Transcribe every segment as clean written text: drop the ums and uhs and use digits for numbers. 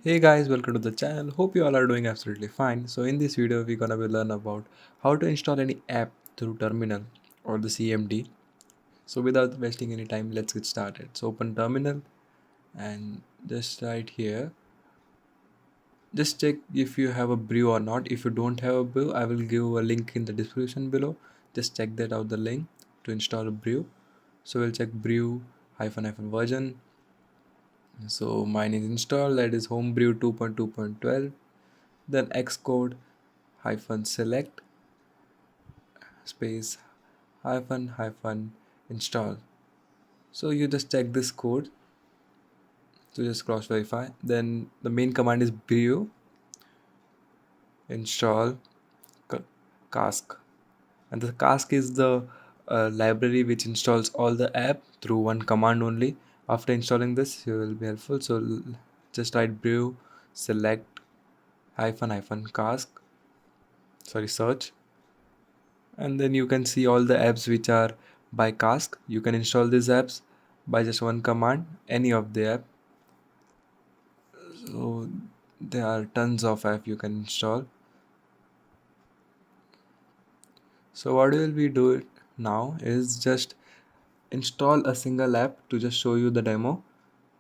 Hey guys, welcome to the channel. Hope you all are doing absolutely fine. So in this video, we're gonna be learn about how to install any app through terminal or the CMD. So without wasting any time, let's get started. So open terminal and just right here, just check if you have a brew or not. If you don't have a brew, I will give a link in the description below. Just check that out the link to install a brew. So we'll check brew hyphen version. So mine is installed, that is homebrew 2.2.12. Then xcode hyphen select space hyphen install. So you just check this code to just cross verify. Then the main command is brew install cask, and the cask is the library which installs all the app through one command only. After installing this, you will be helpful. So just write brew select hyphen cask, sorry, search, and then you can see all the apps which are by cask. You can install these apps by just one command, any of the app. So there are tons of app you can install. So what will we do now is just install a single app to just show you the demo.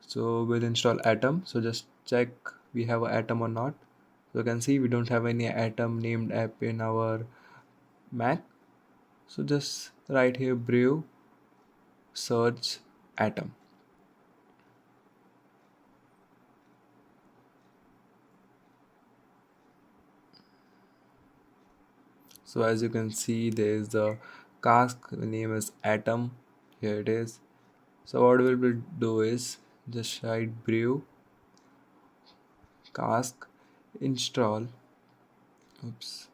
So we'll install atom. So just check we have a atom or not. So you can see we don't have any atom named app in our Mac. So just right here brew search atom. So as you can see, there is the cask, the name is atom. Here it is. So what we will do is just write brew cask install, oops,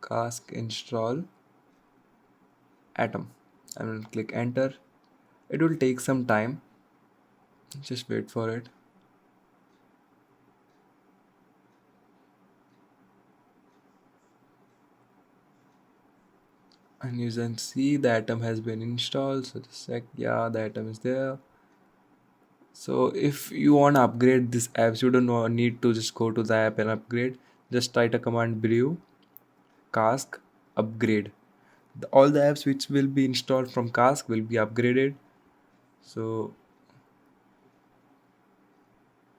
cask install atom, and we'll click enter. It will take some time, just wait for it. And you can see the atom has been installed. So just check, yeah, the atom is there. So if you want to upgrade this apps, you don't need to just go to the app and upgrade. Just write a command brew cask upgrade. All the apps which will be installed from cask will be upgraded. So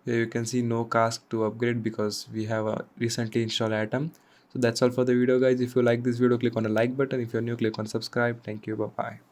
here you can see no cask to upgrade because we have a recently installed atom. So that's all for the video, guys. If you like this video, click on the like button. If you're new, click on subscribe. Thank you. Bye bye.